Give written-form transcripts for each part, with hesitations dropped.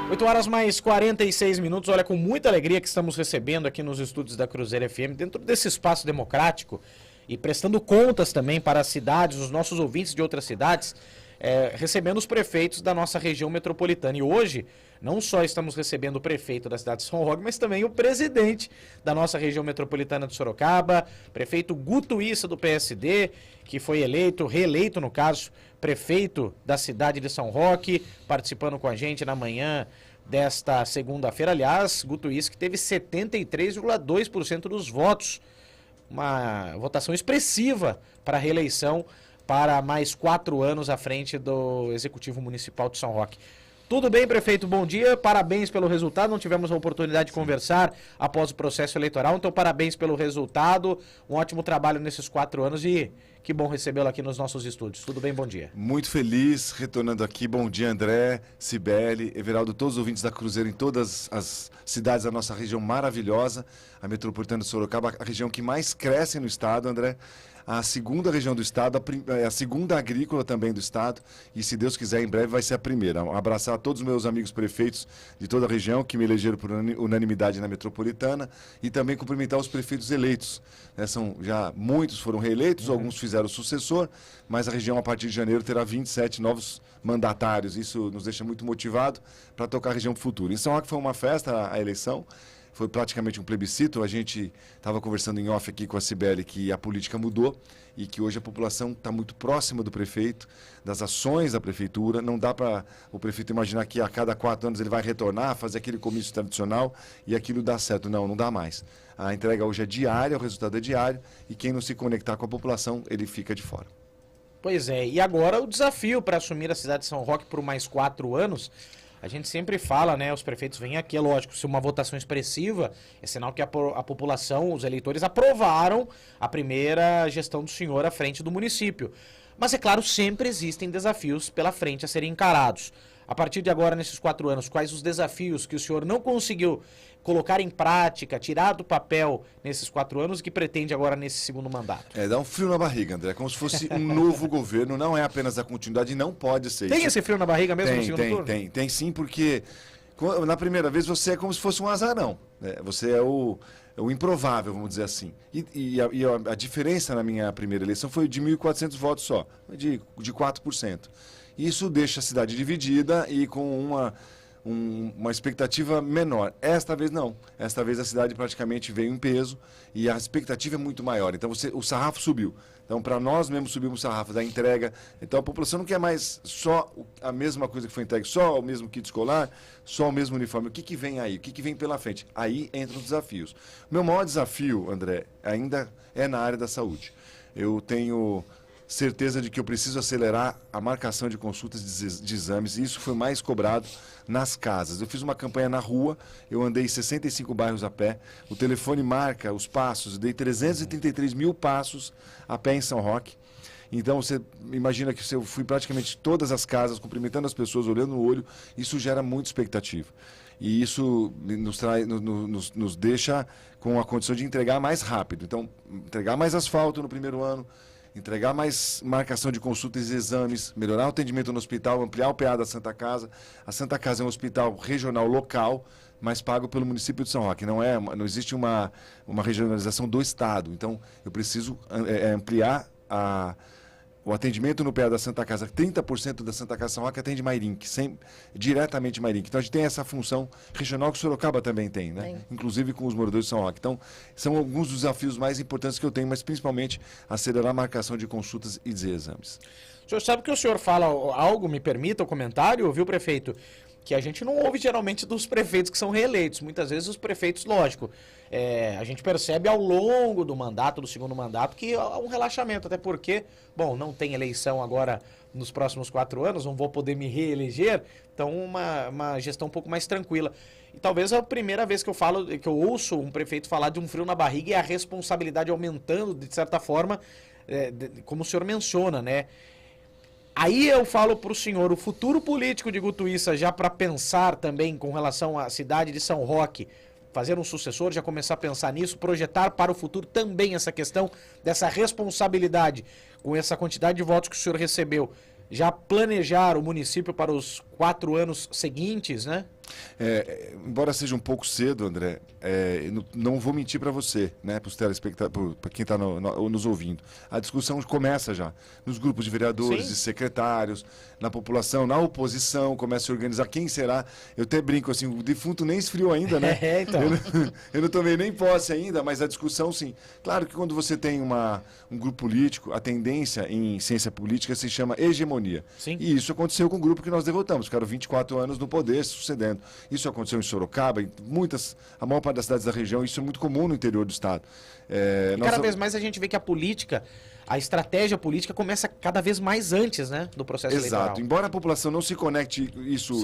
8 horas mais 46 minutos, olha, com muita alegria que estamos recebendo aqui nos estúdios da Cruzeiro FM, dentro desse espaço democrático e prestando contas também para as cidades, os nossos ouvintes de outras cidades, recebendo os prefeitos da nossa região metropolitana. E hoje, não só estamos recebendo o prefeito da cidade de São Roque, mas também o presidente da nossa região metropolitana de Sorocaba, prefeito Guto Issa do PSD, que foi reeleito no caso, prefeito da cidade de São Roque, participando com a gente na manhã desta segunda-feira. Aliás, Guto Issa que teve 73,2% dos votos, uma votação expressiva para a reeleição para mais 4 anos à frente do Executivo Municipal de São Roque. Tudo bem, prefeito? Bom dia, parabéns pelo resultado. Não tivemos a oportunidade de conversar após o processo eleitoral, então parabéns pelo resultado. Um ótimo trabalho nesses 4 anos e que bom recebê-lo aqui nos nossos estúdios. Tudo bem? Bom dia. Muito feliz, retornando aqui. Bom dia, André, Cibele, Everaldo, todos os ouvintes da Cruzeiro em todas as cidades da nossa região maravilhosa, a metropolitana de Sorocaba, a região que mais cresce no estado, André. A segunda região do estado, a segunda agrícola também do estado, e se Deus quiser, em breve vai ser a primeira. Abraçar a todos os meus amigos prefeitos de toda a região, que me elegeram por unanimidade na metropolitana, e também cumprimentar os prefeitos eleitos. Já muitos foram reeleitos, alguns fizeram sucessor, mas a região, a partir de janeiro, terá 27 novos mandatários. Isso nos deixa muito motivado para tocar a região para o futuro. Em São Roque foi uma festa, a eleição. Foi praticamente um plebiscito. A gente estava conversando em off aqui com a Cibele que a política mudou e que hoje a população está muito próxima do prefeito, das ações da prefeitura. Não dá para o prefeito imaginar que a cada 4 anos ele vai retornar, fazer aquele comício tradicional e aquilo dá certo. Não, não dá mais. A entrega hoje é diária, o resultado é diário e quem não se conectar com a população, ele fica de fora. Pois é, e agora o desafio para assumir a cidade de São Roque por mais 4 anos... A gente sempre fala, né, os prefeitos vêm aqui, é lógico, se uma votação expressiva, é sinal que a população, os eleitores aprovaram a primeira gestão do senhor à frente do município. Mas, é claro, sempre existem desafios pela frente a serem encarados. A partir de agora, nesses 4 anos, quais os desafios que o senhor não conseguiu colocar em prática, tirar do papel nesses 4 anos e que pretende agora nesse segundo mandato? Dá um frio na barriga, André, como se fosse um novo governo, não é apenas a continuidade, não pode ser. Tem esse frio na barriga mesmo no segundo turno? Tem sim, porque na primeira vez você é como se fosse um azarão, né? Você é o improvável, vamos dizer assim. E a diferença na minha primeira eleição foi de 1.400 votos só, de 4%. Isso deixa a cidade dividida e com uma expectativa menor. Esta vez não. Esta vez a cidade praticamente veio em peso e a expectativa é muito maior. Então o sarrafo subiu. Então para nós mesmos subimos o sarrafo da entrega. Então a população não quer mais só a mesma coisa que foi entregue, só o mesmo kit escolar, só o mesmo uniforme. O que vem aí? O que vem pela frente? Aí entram os desafios. O meu maior desafio, André, ainda é na área da saúde. Eu tenho certeza de que eu preciso acelerar a marcação de consultas de exames, e isso foi mais cobrado nas casas. Eu fiz uma campanha na rua, eu andei 65 bairros a pé, o telefone marca os passos, dei 333 mil passos a pé em São Roque. Então você imagina que eu fui praticamente todas as casas, cumprimentando as pessoas, olhando no olho, isso gera muita expectativa. E isso nos deixa com a condição de entregar mais rápido. Então, entregar mais asfalto no primeiro ano, entregar mais marcação de consultas e exames, melhorar o atendimento no hospital, ampliar o PA da Santa Casa. A Santa Casa é um hospital regional local, mas pago pelo município de São Roque. Não existe uma regionalização do estado. Então, eu preciso ampliar o atendimento no PA da Santa Casa. 30% da Santa Casa São Roque atende Mairink, diretamente Mairink. Então a gente tem essa função regional que Sorocaba também tem, né? Sim. Inclusive com os moradores de São Roque. Então são alguns dos desafios mais importantes que eu tenho, mas principalmente acelerar a marcação de consultas e de exames. O senhor sabe que o senhor fala algo, me permita o comentário, viu, prefeito? Que a gente não ouve geralmente dos prefeitos que são reeleitos. Muitas vezes os prefeitos, lógico, a gente percebe ao longo do mandato, do segundo mandato, que há um relaxamento, até porque, bom, não tem eleição agora nos próximos 4 anos, não vou poder me reeleger, então uma gestão um pouco mais tranquila. E talvez a primeira vez que eu ouço um prefeito falar de um frio na barriga e a responsabilidade aumentando, de certa forma, como o senhor menciona, né? Aí eu falo para o senhor, o futuro político de Guto Issa, já para pensar também com relação à cidade de São Roque, fazer um sucessor, já começar a pensar nisso, projetar para o futuro também essa questão dessa responsabilidade, com essa quantidade de votos que o senhor recebeu, já planejar o município para os 4 anos seguintes, né? Embora seja um pouco cedo, André, não vou mentir para você, né, para os telespectadores, para quem está nos ouvindo. A discussão começa já nos grupos de vereadores, Sim. de secretários, na população, na oposição, começa a se organizar quem será. Eu até brinco assim, o defunto nem esfriou ainda, né? Então. Eu não tomei nem posse ainda, mas a discussão sim. Claro que quando você tem um grupo político, a tendência em ciência política se chama hegemonia. Sim. E isso aconteceu com o grupo que nós derrotamos. Ficaram 24 anos no poder, sucedendo. Isso aconteceu em Sorocaba, em a maior parte das cidades da região, isso é muito comum no interior do estado. E cada vez mais a gente vê que a estratégia política começa cada vez mais antes, né, do processo eleitoral. Exato. Embora a população não se conecte isso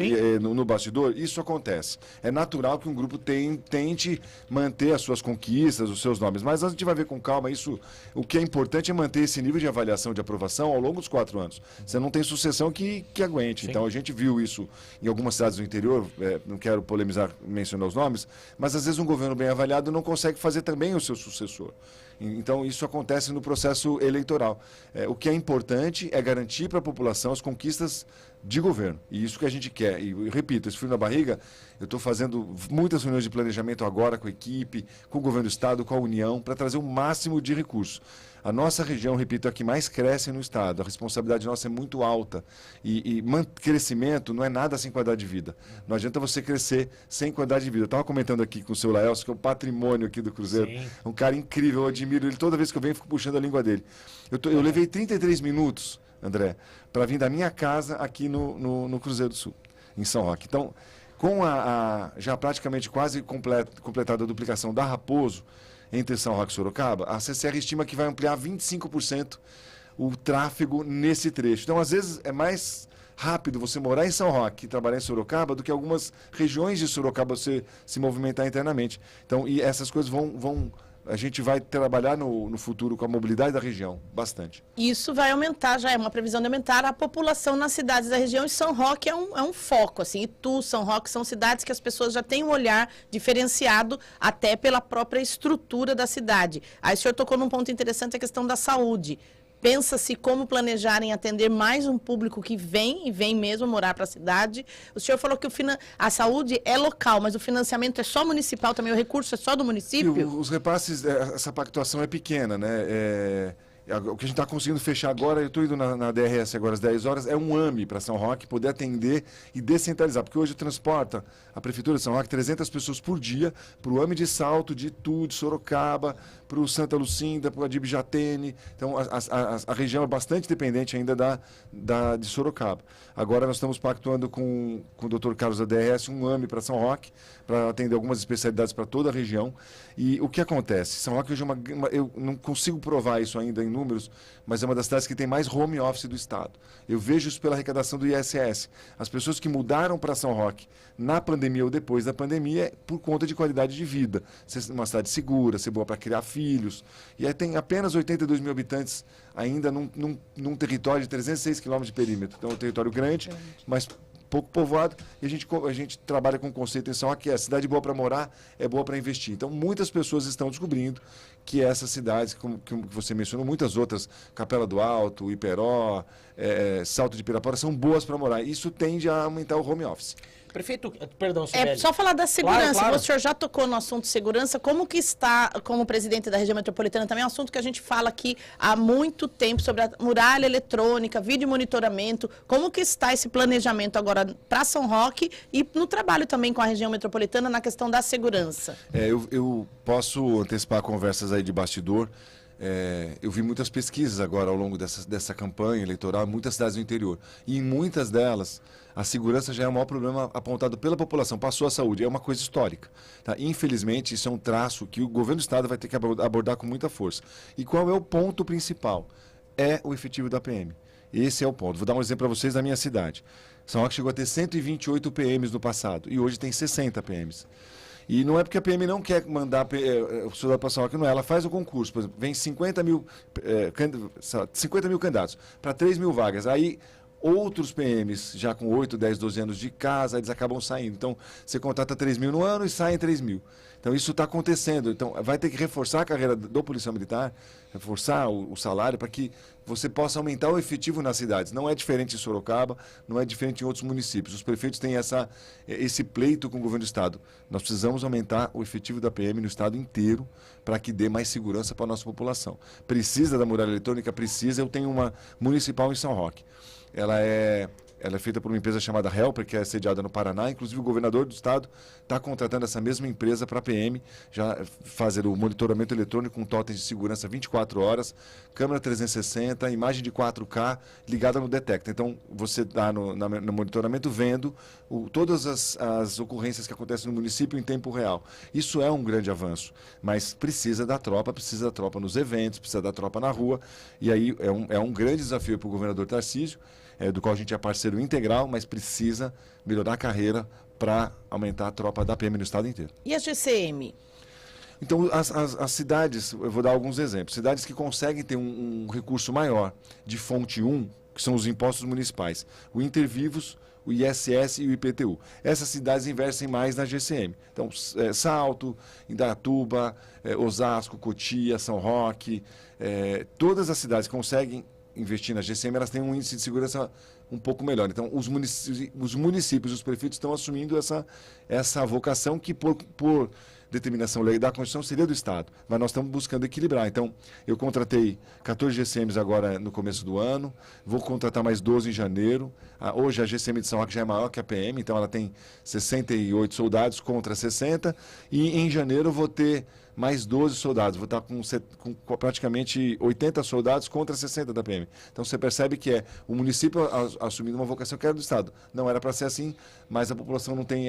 no bastidor, isso acontece. É natural que um grupo tente manter as suas conquistas, os seus nomes. Mas a gente vai ver com calma isso. O que é importante é manter esse nível de avaliação, de aprovação ao longo dos 4 anos. Você não tem sucessão que aguente. Sim. Então a gente viu isso em algumas cidades do interior, não quero polemizar, mencionar os nomes, mas às vezes um governo bem avaliado não consegue fazer também o seu sucessor. Então, isso acontece no processo eleitoral. O que é importante é garantir para a população as conquistas de governo. E isso que a gente quer. E eu repito, esse frio na barriga, eu estou fazendo muitas reuniões de planejamento agora com a equipe, com o governo do Estado, com a União, para trazer o máximo de recursos. A nossa região, repito, é a que mais cresce no Estado. A responsabilidade nossa é muito alta. E crescimento não é nada sem qualidade de vida. Não adianta você crescer sem qualidade de vida. Eu estava comentando aqui com o seu Laelso, que é o patrimônio aqui do Cruzeiro. Sim. Um cara incrível, eu admiro ele. Toda vez que eu venho, fico puxando a língua dele. Eu levei 33 minutos, André, para vir da minha casa aqui no Cruzeiro do Sul, em São Roque. Então, com já praticamente quase completada a duplicação da Raposo, entre São Roque e Sorocaba, a CCR estima que vai ampliar 25% o tráfego nesse trecho. Então, às vezes, é mais rápido você morar em São Roque e trabalhar em Sorocaba do que algumas regiões de Sorocaba você se movimentar internamente. Então, e essas coisas a gente vai trabalhar no futuro com a mobilidade da região, bastante. Isso vai aumentar, já é uma previsão de aumentar a população nas cidades da região, e São Roque é um foco, assim, Itu, São Roque são cidades que as pessoas já têm um olhar diferenciado até pela própria estrutura da cidade. Aí o senhor tocou num ponto interessante, a questão da saúde. Pensa-se como planejar em atender mais um público que vem mesmo morar para a cidade. O senhor falou que a saúde é local, mas o financiamento é só municipal também, o recurso é só do município? E os repasses, essa pactuação é pequena, né? O que a gente está conseguindo fechar agora, eu estou indo na DRS agora às 10 horas, é um AME para São Roque poder atender e descentralizar, porque hoje transporta a Prefeitura de São Roque 300 pessoas por dia para o AME de Salto, de Itu, de Sorocaba, para o Santa Lucinda, para o Adib Jatene. Então, a região é bastante dependente ainda de Sorocaba. Agora nós estamos pactuando com o Dr. Carlos da DRS um AME para São Roque, para atender algumas especialidades para toda a região. E o que acontece? São Roque hoje eu não consigo provar isso ainda em números, mas é uma das cidades que tem mais home office do Estado. Eu vejo isso pela arrecadação do ISS. As pessoas que mudaram para São Roque na pandemia ou depois da pandemia é por conta de qualidade de vida. Ser uma cidade segura, ser boa para criar filhos. E aí tem apenas 82 mil habitantes ainda num território de 306 quilômetros de perímetro. Então é um território grande, mas pouco povoado, e a gente trabalha com o conceito em São Roque, que é a cidade boa para morar, é boa para investir. Então, muitas pessoas estão descobrindo que essas cidades, como que você mencionou, muitas outras, Capela do Alto, Iperó, Salto de Pirapora, são boas para morar. Isso tende a aumentar o home office. Prefeito, perdão, Sibeli. Só falar da segurança. Claro. O senhor já tocou no assunto segurança. Como que está, como presidente da região metropolitana, também é um assunto que a gente fala aqui há muito tempo, sobre a muralha eletrônica, vídeo monitoramento. Como que está esse planejamento agora para São Roque e no trabalho também com a região metropolitana na questão da segurança? Eu posso antecipar conversas aí de bastidor. Eu vi muitas pesquisas agora ao longo dessa campanha eleitoral em muitas cidades do interior. E em muitas delas, a segurança já é o maior problema apontado pela população, passou a saúde. É uma coisa histórica. Tá? Infelizmente, isso é um traço que o governo do Estado vai ter que abordar com muita força. E qual é o ponto principal? É o efetivo da PM. Esse é o ponto. Vou dar um exemplo para vocês da minha cidade. São Roque chegou a ter 128 PMs no passado e hoje tem 60 PMs. E não é porque a PM não quer mandar o soldado para São Roque, não é. Ela faz o concurso, por exemplo, vem 50 mil candidatos para 3 mil vagas. Aí outros PMs, já com 8, 10, 12 anos de casa, eles acabam saindo. Então, você contrata 3 mil no ano e saem 3 mil. Então, isso está acontecendo. Então, vai ter que reforçar a carreira do policial militar, reforçar o salário para que você possa aumentar o efetivo nas cidades. Não é diferente em Sorocaba, não é diferente em outros municípios. Os prefeitos têm esse pleito com o governo do estado. Nós precisamos aumentar o efetivo da PM no estado inteiro para que dê mais segurança para a nossa população. Precisa da muralha eletrônica? Precisa. Eu tenho uma municipal em São Roque. Ela é feita por uma empresa chamada Helper, que é sediada no Paraná. Inclusive, o governador do estado está contratando essa mesma empresa para a PM, já fazer o monitoramento eletrônico com totens de segurança 24 horas, câmera 360, imagem de 4K ligada no Detecta. Então, você está no monitoramento vendo todas as ocorrências que acontecem no município em tempo real. Isso é um grande avanço, mas precisa da tropa nos eventos, precisa da tropa na rua, e aí é um grande desafio para o governador Tarcísio, do qual a gente é parceiro integral, mas precisa melhorar a carreira para aumentar a tropa da PM no estado inteiro. E a GCM? Então, as cidades, eu vou dar alguns exemplos, cidades que conseguem ter um recurso maior de fonte 1, que são os impostos municipais, o Intervivos, o ISS e o IPTU. Essas cidades investem mais na GCM. Então, Salto, Indaiatuba, Osasco, Cotia, São Roque, todas as cidades que conseguem investir na GCM, elas têm um índice de segurança um pouco melhor. Então, os municípios, os prefeitos estão assumindo essa vocação que, por determinação lei da Constituição, seria do Estado. Mas nós estamos buscando equilibrar. Então, eu contratei 14 GCMs agora no começo do ano, vou contratar mais 12 em janeiro. Hoje a GCM de São Roque já é maior que a PM, então ela tem 68 soldados contra 60. E em janeiro eu vou ter mais 12 soldados, vou estar com praticamente 80 soldados contra 60 da PM. Então você percebe que o município assumindo uma vocação que era do Estado. Não era para ser assim, mas a população não tem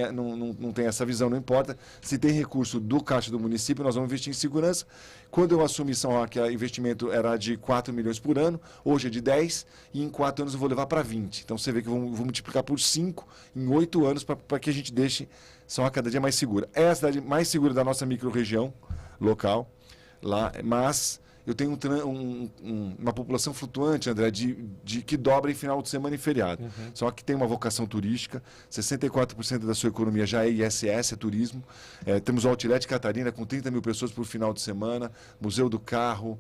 essa visão, não importa. Se tem recurso do caixa do município, nós vamos investir em segurança. Quando eu assumi São Roque, o investimento era de 4 milhões por ano, hoje é de 10, e em 4 anos eu vou levar para 20. Então você vê que eu vou multiplicar por 5 em 8 anos para que a gente deixe São Roque cada dia mais segura. É a cidade mais segura da nossa microrregião local, lá, mas eu tenho uma população flutuante, André, que dobra em final de semana e feriado. Só que tem uma vocação turística, 64% da sua economia já é ISS, é turismo. Temos o Outlet Catarina com 30 mil pessoas por final de semana, Museu do Carro,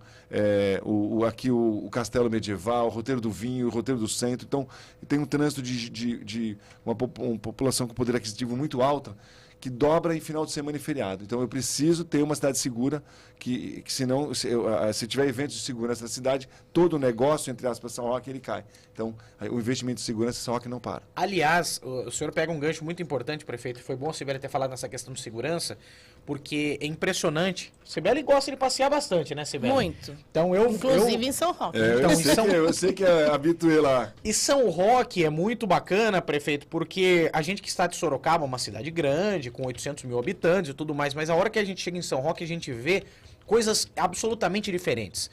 aqui o Castelo Medieval, o Roteiro do Vinho, o Roteiro do Centro. Então, tem um trânsito de uma população com poder aquisitivo muito alta, que dobra em final de semana e feriado. Então, eu preciso ter uma cidade segura, que senão, se tiver eventos de segurança na cidade, todo o negócio, entre aspas, São Roque, ele cai. Então, o investimento em segurança em São Roque não para. Aliás, o senhor pega um gancho muito importante, prefeito. Foi bom o Sibeli ter falado nessa questão de segurança, porque é impressionante. Sibeli gosta de passear bastante, né, Sibeli? Muito. Então, Inclusive em São Roque. Eu sei que é habituê lá. E São Roque é muito bacana, prefeito, porque a gente que está de Sorocaba, uma cidade grande, com 800 mil habitantes e tudo mais, mas a hora que a gente chega em São Roque, a gente vê coisas absolutamente diferentes.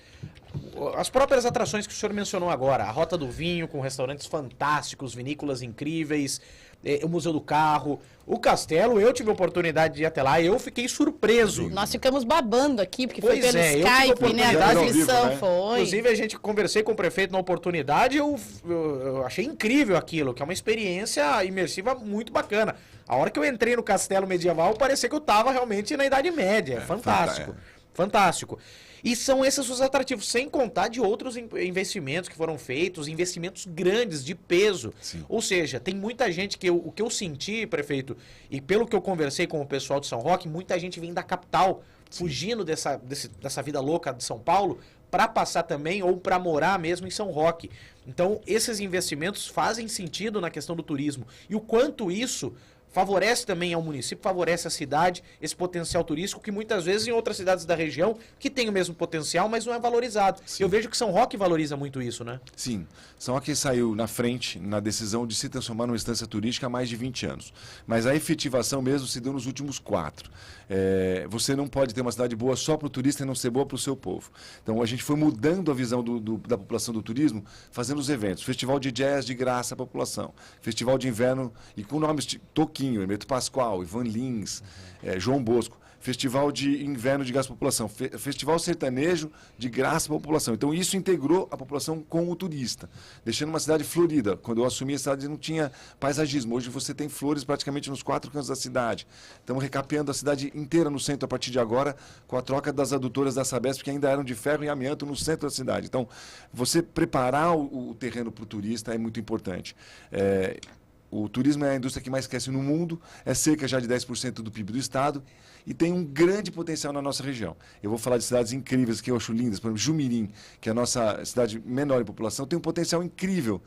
As próprias atrações que o senhor mencionou agora, a Rota do Vinho, com restaurantes fantásticos, vinícolas incríveis, o Museu do Carro, o Castelo, eu tive a oportunidade de ir até lá e eu fiquei surpreso. Nós ficamos babando aqui, porque Pois foi pelo é, eu tive a Skype, né? A oportunidade ao transmissão vivo, né? foi. Inclusive, conversei com o prefeito na oportunidade, eu achei incrível aquilo, que é uma experiência imersiva muito bacana. A hora que eu entrei no Castelo Medieval, parecia que eu estava realmente na Idade Média. Fantástico. Fantástico. E são esses os atrativos, sem contar de outros investimentos que foram feitos, investimentos grandes, de peso. Sim. Ou seja, tem muita gente o que eu senti, prefeito, e pelo que eu conversei com o pessoal de São Roque, muita gente vem da capital, fugindo dessa vida louca de São Paulo, para passar também ou para morar mesmo em São Roque. Então, esses investimentos fazem sentido na questão do turismo. E o quanto isso favorece também ao município, favorece a cidade, esse potencial turístico que muitas vezes em outras cidades da região que tem o mesmo potencial, mas não é valorizado. Sim. Eu vejo que São Roque valoriza muito isso, né? Sim, São Roque saiu na frente na decisão de se transformar numa instância turística há mais de 20 anos. Mas a efetivação mesmo se deu nos últimos 4. Você não pode ter uma cidade boa só para o turista e não ser boa para o seu povo. Então a gente foi mudando a visão da população do turismo, fazendo os eventos. Festival de jazz de graça à população. Festival de inverno e com nomes de Toquinho, Hermeto Pascoal, Ivan Lins, João Bosco. festival de inverno de graça à população, festival sertanejo de graça à população. Então isso integrou a população com o turista, deixando uma cidade florida. Quando eu assumi a cidade não tinha paisagismo, hoje você tem flores praticamente nos 4 cantos da cidade. Estamos recapeando a cidade inteira no centro a partir de agora, com a troca das adutoras da Sabesp, que ainda eram de ferro e amianto no centro da cidade. Então, você preparar o terreno para o turista é muito importante. O turismo é a indústria que mais cresce no mundo, é cerca já de 10% do PIB do estado e tem um grande potencial na nossa região. Eu vou falar de cidades incríveis que eu acho lindas, por exemplo, Jumirim, que é a nossa cidade menor em população, tem um potencial incrível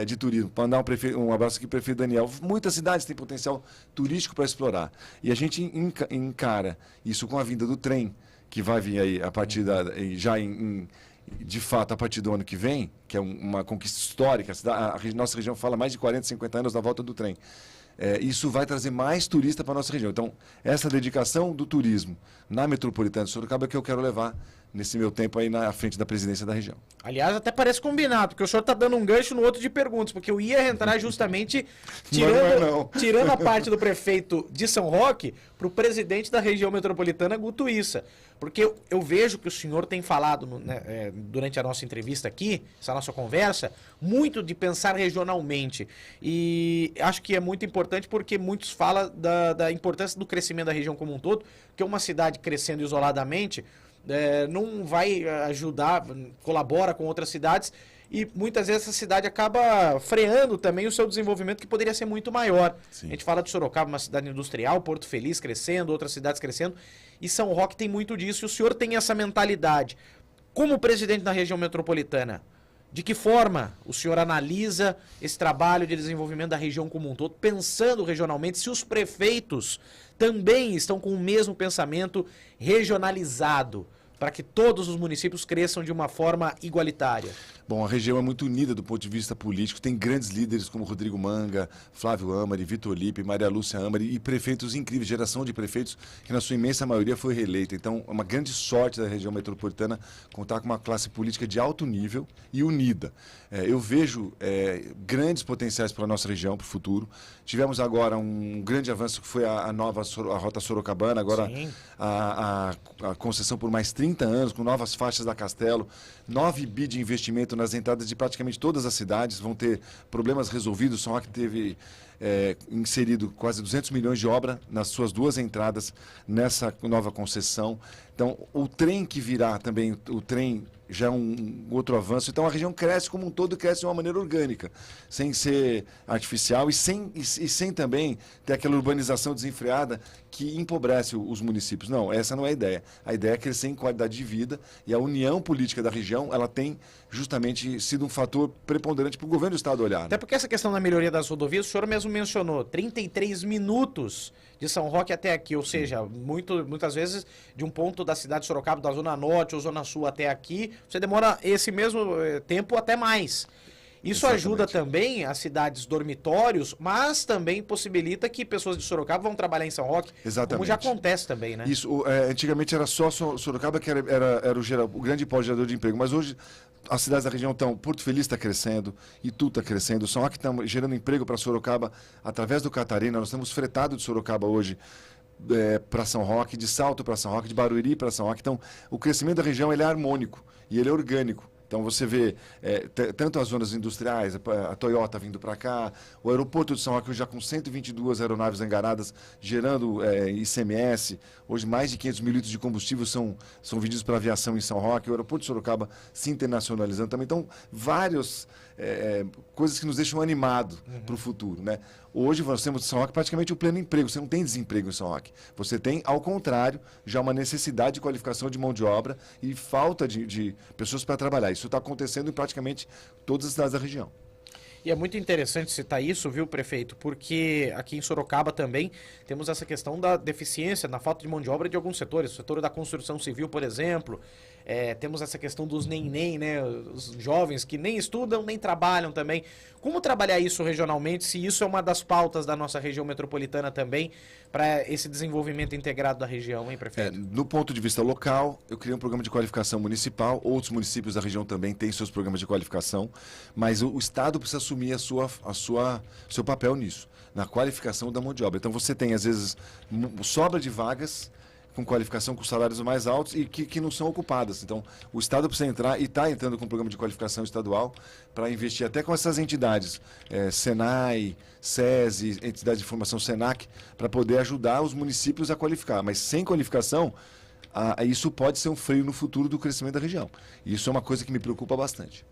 de turismo. Para mandar um abraço aqui para o prefeito Daniel. Muitas cidades têm potencial turístico para explorar. E a gente encara isso com a vinda do trem, que vai vir aí a partir de fato, a partir do ano que vem, que é uma conquista histórica, a nossa região fala mais de 40, 50 anos da volta do trem. Isso vai trazer mais turista para a nossa região. Então, essa dedicação do turismo na metropolitana de Sorocaba é que eu quero levar nesse meu tempo aí na frente da presidência da região. Aliás, até parece combinado, porque o senhor está dando um gancho no outro de perguntas, porque eu ia entrar justamente tirando a parte do prefeito de São Roque para o presidente da região metropolitana, Guto Issa. Porque eu vejo que o senhor tem falado durante a nossa entrevista aqui, essa nossa conversa, muito de pensar regionalmente. E acho que é muito importante porque muitos falam da importância do crescimento da região como um todo, que uma cidade crescendo isoladamente não vai ajudar, colabora com outras cidades e muitas vezes essa cidade acaba freando também o seu desenvolvimento que poderia ser muito maior. Sim. A gente fala de Sorocaba, uma cidade industrial, Porto Feliz crescendo, outras cidades crescendo e São Roque tem muito disso e o senhor tem essa mentalidade. Como presidente da região metropolitana, de que forma o senhor analisa esse trabalho de desenvolvimento da região como um todo, pensando regionalmente, se os prefeitos também estão com o mesmo pensamento regionalizado, para que todos os municípios cresçam de uma forma igualitária? Bom, a região é muito unida do ponto de vista político, tem grandes líderes como Rodrigo Manga, Flávio Amari, Vitor Lipe, Maria Lúcia Amari e prefeitos incríveis, geração de prefeitos que na sua imensa maioria foi reeleita. Então, é uma grande sorte da região metropolitana contar com uma classe política de alto nível e unida. Eu vejo grandes potenciais para a nossa região, para o futuro. Tivemos agora um grande avanço que foi a Rota Sorocabana, agora a concessão por mais 30 anos, com novas faixas da Castelo, 9 bi de investimento nas entradas de praticamente todas as cidades, vão ter problemas resolvidos. São Roque teve inserido quase 200 milhões de obra nas suas 2 entradas nessa nova concessão. Então, o trem que virá também, o trem já é um outro avanço. Então, a região cresce como um todo, cresce de uma maneira orgânica, sem ser artificial e sem também ter aquela urbanização desenfreada que empobrece os municípios. Não, essa não é a ideia. A ideia é crescer em qualidade de vida e a união política da região, ela tem justamente sido um fator preponderante para o governo do estado olhar. Até porque essa questão da melhoria das rodovias, o senhor mesmo mencionou, 33 minutos de São Roque até aqui, ou seja, muitas vezes de um ponto da cidade de Sorocaba, da Zona Norte ou Zona Sul até aqui, você demora esse mesmo tempo até mais. Isso ajuda também as cidades dormitórios, mas também possibilita que pessoas de Sorocaba vão trabalhar em São Roque, como já acontece também, né? Isso, antigamente era só Sorocaba que era o grande polo gerador de emprego, mas hoje as cidades da região estão, Porto Feliz está crescendo, Itu está crescendo, São Roque está gerando emprego para Sorocaba através do Catarina. Nós temos fretado de Sorocaba hoje para São Roque, de Salto para São Roque, de Barueri para São Roque. Então, o crescimento da região ele é harmônico e ele é orgânico. Então você vê tanto as zonas industriais, a Toyota vindo para cá, o aeroporto de São Roque já com 122 aeronaves angaradas, gerando ICMS. Hoje mais de 500 mil litros de combustível são vendidos para aviação em São Roque, o aeroporto de Sorocaba se internacionalizando também. Então, várias coisas que nos deixam animados para o futuro, né? Hoje nós temos em São Roque praticamente o pleno emprego, você não tem desemprego em São Roque. Você tem, ao contrário, já uma necessidade de qualificação de mão de obra e falta de pessoas para trabalhar. Isso está acontecendo em praticamente todas as cidades da região. E é muito interessante citar isso, viu, prefeito? Porque aqui em Sorocaba também temos essa questão da deficiência, na falta de mão de obra de alguns setores. O setor da construção civil, por exemplo, temos essa questão dos nem, né? Os jovens que nem estudam, nem trabalham também. Como trabalhar isso regionalmente, se isso é uma das pautas da nossa região metropolitana também, para esse desenvolvimento integrado da região, hein, prefeito? No ponto de vista local, eu criei um programa de qualificação municipal, outros municípios da região também têm seus programas de qualificação, mas o Estado precisa assumir seu papel nisso, na qualificação da mão de obra. Então você tem, às vezes, sobra de vagas com qualificação, com salários mais altos e que não são ocupadas. Então, o Estado precisa entrar e está entrando com um programa de qualificação estadual para investir até com essas entidades, Senai, SESI, entidade de formação Senac, para poder ajudar os municípios a qualificar. Mas sem qualificação, isso pode ser um freio no futuro do crescimento da região. E isso é uma coisa que me preocupa bastante.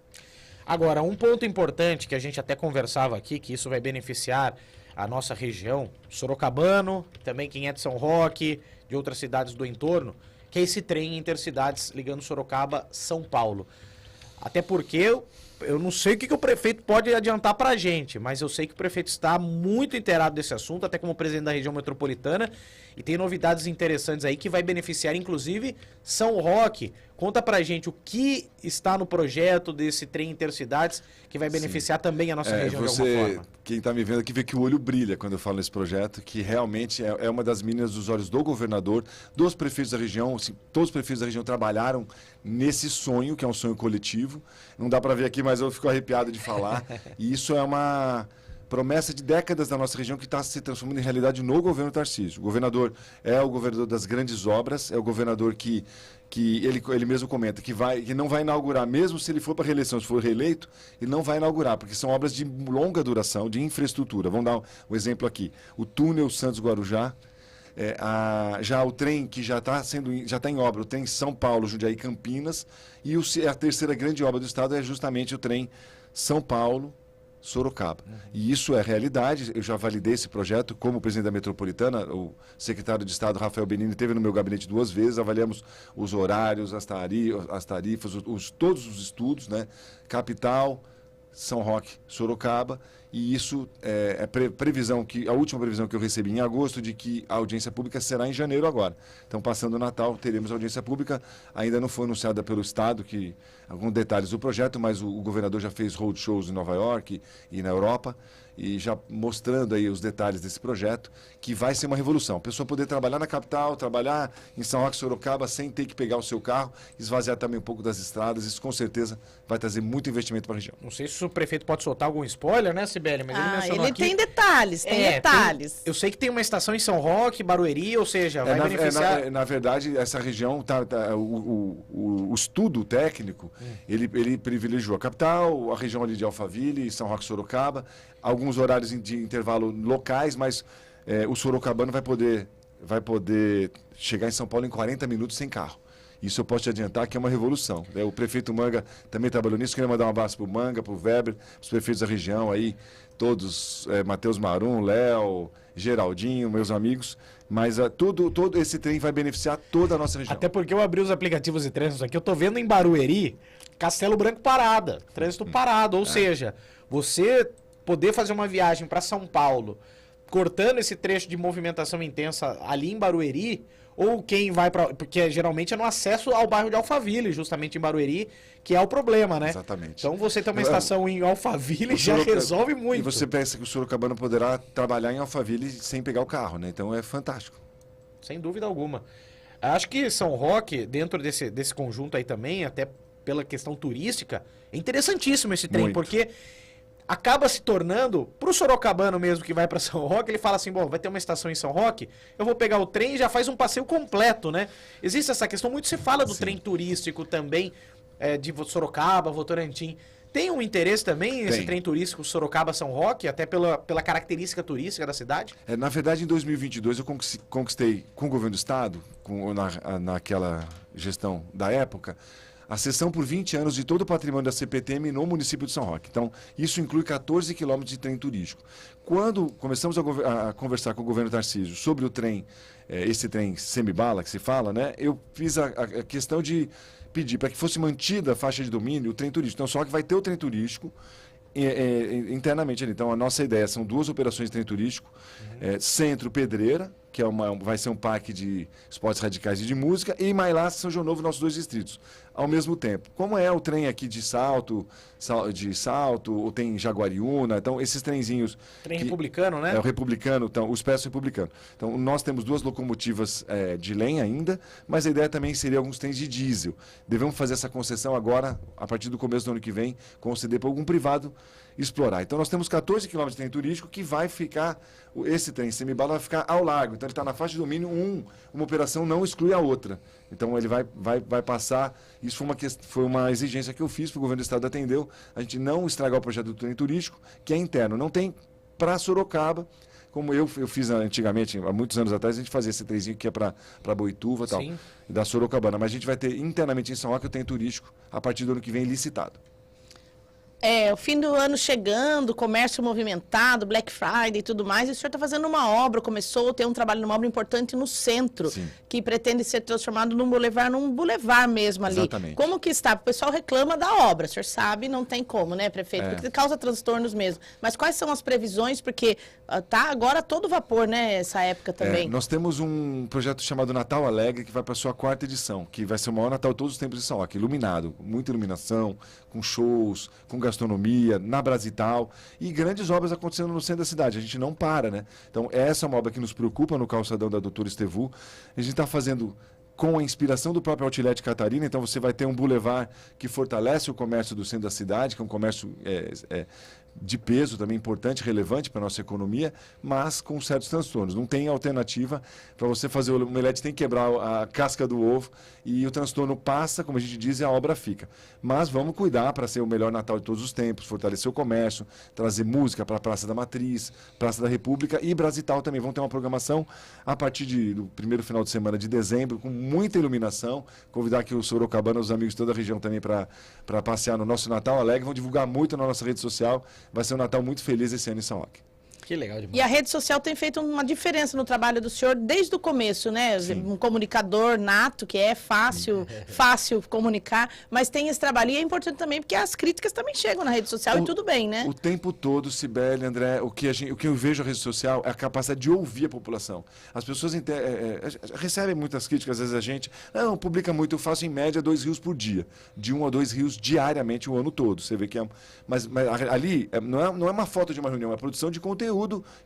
Agora, um ponto importante que a gente até conversava aqui, que isso vai beneficiar a nossa região, sorocabano, também quem é de São Roque, de outras cidades do entorno, que é esse trem intercidades ligando Sorocaba São Paulo. Até porque eu não sei o que o prefeito pode adiantar para a gente, mas eu sei que o prefeito está muito inteirado desse assunto, até como presidente da região metropolitana, e tem novidades interessantes aí que vai beneficiar, inclusive, São Roque. Conta pra gente o que está no projeto desse trem intercidades que vai beneficiar também a nossa região de alguma forma. Quem está me vendo aqui vê que o olho brilha quando eu falo nesse projeto, que realmente é uma das meninas dos olhos do governador, dos prefeitos da região, assim, todos os prefeitos da região trabalharam nesse sonho, que é um sonho coletivo. Não dá para ver aqui, mas eu fico arrepiado de falar. E isso é uma promessa de décadas da nossa região que está se transformando em realidade no governo Tarcísio. O governador é o governador das grandes obras, é o governador que ele mesmo comenta que não vai inaugurar, mesmo se ele for para reeleição, se for reeleito, ele não vai inaugurar, porque são obras de longa duração, de infraestrutura. Vamos dar um exemplo aqui. O túnel Santos-Guarujá, já o trem que já está em obra, o trem São Paulo, Jundiaí, Campinas, e a terceira grande obra do estado é justamente o trem São Paulo, Sorocaba. E isso é realidade. Eu já validei esse projeto como presidente da Metropolitana. O secretário de Estado, Rafael Benini, esteve no meu gabinete 2 vezes. Avaliamos os horários, as tarifas, todos os estudos, né? Capital, São Roque, Sorocaba. E isso é previsão a última previsão que eu recebi em agosto de que a audiência pública será em janeiro agora. Então, passando o Natal, teremos audiência pública. Ainda não foi anunciada pelo Estado alguns detalhes do projeto, mas o governador já fez roadshows em Nova York e na Europa, e já mostrando aí os detalhes desse projeto, que vai ser uma revolução. A pessoa poder trabalhar na capital, trabalhar em São Roque, Sorocaba, sem ter que pegar o seu carro, esvaziar também um pouco das estradas. Isso com certeza vai trazer muito investimento para a região. Não sei se o prefeito pode soltar algum spoiler, né, Sibeli? Mas ele mencionou aqui. Tem detalhes, detalhes. Eu sei que tem uma estação em São Roque, Barueri, ou seja, vai beneficiar... Na verdade, essa região, o estudo técnico, ele privilegiou a capital, a região ali de Alphaville, São Roque, Sorocaba, alguns horários de intervalo locais, mas o sorocabano vai poder chegar em São Paulo em 40 minutos sem carro. Isso eu posso te adiantar que é uma revolução. O prefeito Manga também trabalhou nisso. Queria mandar um abraço para o Manga, para o Weber, os prefeitos da região aí, todos, Matheus Marum, Léo, Geraldinho, meus amigos. Mas todo esse trem vai beneficiar toda a nossa região. Até porque eu abri os aplicativos de trânsito aqui, eu tô vendo em Barueri, Castelo Branco parada, trânsito parado. Ou seja, você poder fazer uma viagem para São Paulo, cortando esse trecho de movimentação intensa ali em Barueri, ou quem vai para... Porque geralmente é no acesso ao bairro de Alphaville, justamente em Barueri, que é o problema, né? Exatamente. Então você tem uma estação em Alphaville já resolve muito. E você pensa que o sorocabano poderá trabalhar em Alphaville sem pegar o carro, né? Então é fantástico. Sem dúvida alguma. Acho que São Roque, dentro desse conjunto aí também, até pela questão turística, é interessantíssimo esse trem, porque acaba se tornando, pro sorocabano mesmo que vai para São Roque, ele fala assim, bom, vai ter uma estação em São Roque, eu vou pegar o trem e já faz um passeio completo, né? Existe essa questão, muito se fala do trem turístico também, de Sorocaba, Votorantim. Tem um interesse também nesse trem turístico Sorocaba-São Roque, até pela característica turística da cidade? Na verdade, em 2022, eu conquistei com o governo do Estado, naquela gestão da época, a cessão por 20 anos de todo o patrimônio da CPTM no município de São Roque. Então, isso inclui 14 quilômetros de trem turístico. Quando começamos a conversar com o governo Tarcísio sobre o trem, esse trem semibala que se fala, né, eu fiz a questão de pedir para que fosse mantida a faixa de domínio, o trem turístico. Então, São Roque vai ter o trem turístico internamente ali. Então, a nossa ideia são 2 operações de trem turístico, Centro Pedreira, que vai ser um parque de esportes radicais e de música, e Mailá, São João Novo, nossos 2 distritos. ao mesmo tempo. Como é o trem aqui de Salto, ou tem Jaguariúna, então esses trenzinhos... Trem republicano, né? É o republicano, então, o expresso republicano. Então, nós temos 2 locomotivas de lenha ainda, mas a ideia também seria alguns trens de diesel. Devemos fazer essa concessão agora, a partir do começo do ano que vem, conceder para algum privado explorar. Então, nós temos 14 quilômetros de trem turístico que vai ficar, esse trem semibala vai ficar ao largo. Então, ele está na faixa de domínio, uma operação não exclui a outra. Então, ele vai passar, isso foi uma exigência que eu fiz, para o governo do estado atendeu, a gente não estragar o projeto do trem turístico, que é interno. Não tem para Sorocaba, como eu fiz antigamente, há muitos anos atrás, a gente fazia esse trenzinho que é para Boituva e tal, e da Sorocabana. Mas a gente vai ter internamente em São Roque o trem turístico a partir do ano que vem licitado. O fim do ano chegando, comércio movimentado, Black Friday e tudo mais, e o senhor está fazendo uma obra, começou a ter um trabalho numa obra importante no centro, Sim. que pretende ser transformado num bulevar mesmo ali. Exatamente. Como que está? O pessoal reclama da obra, o senhor sabe, não tem como, né, prefeito? Porque causa transtornos mesmo. Mas quais são as previsões? Porque tá agora todo vapor, né, essa época também. Nós temos um projeto chamado Natal Alegre, que vai para a sua 4ª edição, que vai ser o maior Natal de todos os tempos de São Roque, iluminado, muita iluminação, com shows, com gastronomia, na Brasital, e grandes obras acontecendo no centro da cidade. A gente não para, né? Então, essa é uma obra que nos preocupa no calçadão da Doutora Estevu. A gente está fazendo com a inspiração do próprio Outlet Catarina, então você vai ter um bulevar que fortalece o comércio do centro da cidade, que é um comércio de peso também importante, relevante para a nossa economia, mas com certos transtornos. Não tem alternativa para você fazer o omelete, tem que quebrar a casca do ovo e o transtorno passa, como a gente diz, e a obra fica. Mas vamos cuidar para ser o melhor Natal de todos os tempos, fortalecer o comércio, trazer música para a Praça da Matriz, Praça da República e Brasital também. Vão ter uma programação a partir do primeiro final de semana de dezembro, com muita iluminação. Convidar aqui os sorocabanos, os amigos de toda a região também para passear no nosso Natal Alegre. Vão divulgar muito na nossa rede social. Vai ser um Natal muito feliz esse ano em São Roque. Que legal demais. E a rede social tem feito uma diferença no trabalho do senhor desde o começo, né? Sim. Um comunicador nato, que é fácil comunicar, mas tem esse trabalho. E é importante também, porque as críticas também chegam na rede social e tudo bem, né? O tempo todo, Cibele, André, o que eu vejo na rede social é a capacidade de ouvir a população. As pessoas recebem muitas críticas, às vezes a gente, não, publica muito, eu faço em média 2 rios por dia, de 1 a 2 rios diariamente o ano todo. Você vê que mas ali não é uma foto de uma reunião, é a produção de conteúdo,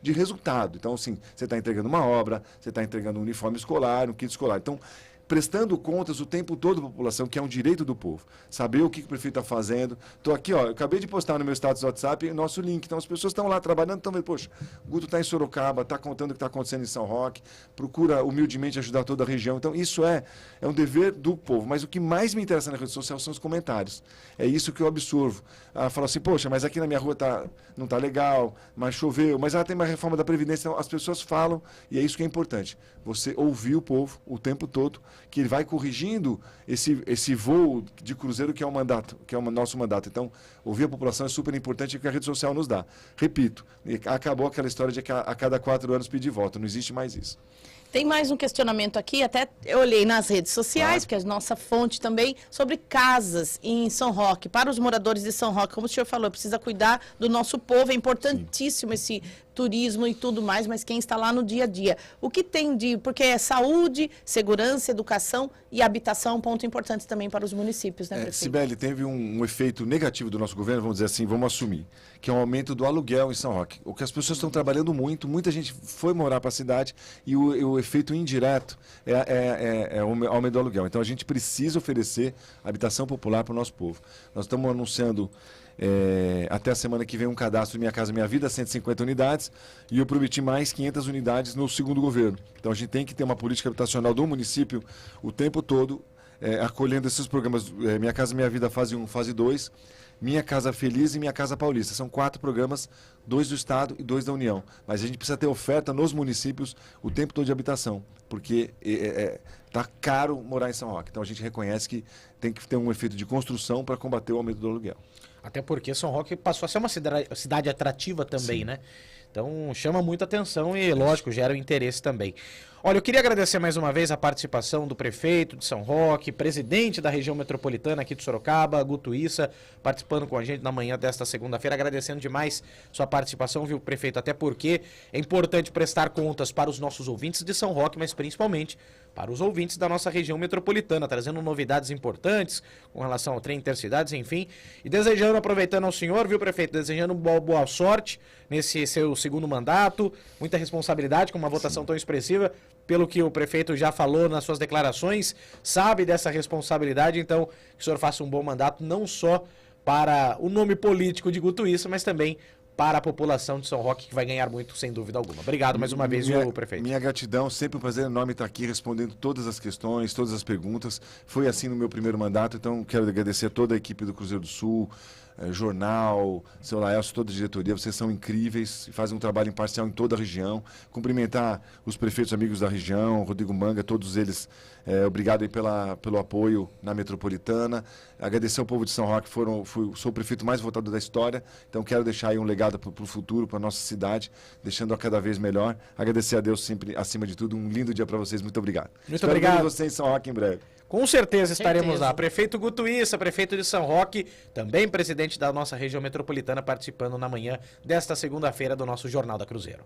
de resultado. Então, assim, você está entregando uma obra, você está entregando um uniforme escolar, um kit escolar. Então, prestando contas o tempo todo à população, que é um direito do povo. Saber o que o prefeito está fazendo. Estou aqui, eu acabei de postar no meu status do WhatsApp o nosso link. Então, as pessoas estão lá trabalhando, estão vendo, poxa, o Guto está em Sorocaba, está contando o que está acontecendo em São Roque, procura humildemente ajudar toda a região. Então, isso é um dever do povo. Mas o que mais me interessa na rede social são os comentários. É isso que eu absorvo. Falo assim, poxa, mas aqui na minha rua não está legal, mas choveu, mas tem uma reforma da Previdência. Então, as pessoas falam, e é isso que é importante. Você ouvir o povo o tempo todo, que ele vai corrigindo esse voo de cruzeiro que é o mandato, que é o nosso mandato. Então, ouvir a população é super importante, que a rede social nos dá. Repito, acabou aquela história de que a cada 4 anos pedir voto, não existe mais isso. Tem mais um questionamento aqui, até eu olhei nas redes sociais, que é a nossa fonte também, sobre casas em São Roque. Para os moradores de São Roque, como o senhor falou, precisa cuidar do nosso povo, é importantíssimo esse turismo e tudo mais, mas quem está lá no dia a dia. O que tem porque é saúde, segurança, educação e habitação, um ponto importante também para os municípios, né, prefeito? Cibele, teve um efeito negativo do nosso governo, vamos dizer assim, vamos assumir, que é o aumento do aluguel em São Roque. O que as pessoas estão trabalhando muito, muita gente foi morar para a cidade e o efeito indireto é o aumento do aluguel. Então a gente precisa oferecer habitação popular para o nosso povo. Nós estamos anunciando até a semana que vem um cadastro Minha Casa Minha Vida, 150 unidades, e eu prometi mais 500 unidades no segundo governo. Então a gente tem que ter uma política habitacional do município o tempo todo, acolhendo esses programas Minha Casa Minha Vida fase 1, fase 2, Minha Casa Feliz e Minha Casa Paulista. São 4 programas, 2 do Estado e 2 da União. Mas a gente precisa ter oferta nos municípios o tempo todo de habitação, porque está caro morar em São Roque. Então a gente reconhece que tem que ter um efeito de construção para combater o aumento do aluguel. Até porque São Roque passou a ser uma cidade atrativa também, né? Então chama muita atenção e, lógico, gera o interesse também. Olha, eu queria agradecer mais uma vez a participação do prefeito de São Roque, presidente da região metropolitana aqui de Sorocaba, Guto Issa, participando com a gente na manhã desta segunda-feira, agradecendo demais sua participação, viu, prefeito? Até porque é importante prestar contas para os nossos ouvintes de São Roque, mas principalmente para os ouvintes da nossa região metropolitana, trazendo novidades importantes com relação ao trem intercidades, enfim. E desejando, aproveitando ao senhor, viu, prefeito? Desejando boa sorte nesse seu segundo mandato, muita responsabilidade com uma votação tão expressiva, pelo que o prefeito já falou nas suas declarações, sabe dessa responsabilidade, então que o senhor faça um bom mandato, não só para o nome político de Guto Issa, mas também para a população de São Roque, que vai ganhar muito, sem dúvida alguma. Obrigado mais uma vez, viu, prefeito? Minha gratidão, sempre um prazer enorme estar aqui respondendo todas as questões, todas as perguntas. Foi assim no meu primeiro mandato, então quero agradecer a toda a equipe do Cruzeiro do Sul, jornal, seu Laelcio, toda a diretoria, vocês são incríveis e fazem um trabalho imparcial em toda a região. Cumprimentar os prefeitos amigos da região, Rodrigo Manga, todos eles, obrigado aí pelo apoio na metropolitana. Agradecer ao povo de São Roque, sou o prefeito mais votado da história, então quero deixar aí um legado para o futuro, para a nossa cidade, deixando-a cada vez melhor. Agradecer a Deus sempre, acima de tudo, um lindo dia para vocês, muito obrigado. Muito obrigado. Espero ver vocês em São Roque em breve. Com certeza estaremos lá. Prefeito Guto Issa, prefeito de São Roque, também presidente da nossa região metropolitana, participando na manhã desta segunda-feira do nosso Jornal da Cruzeiro.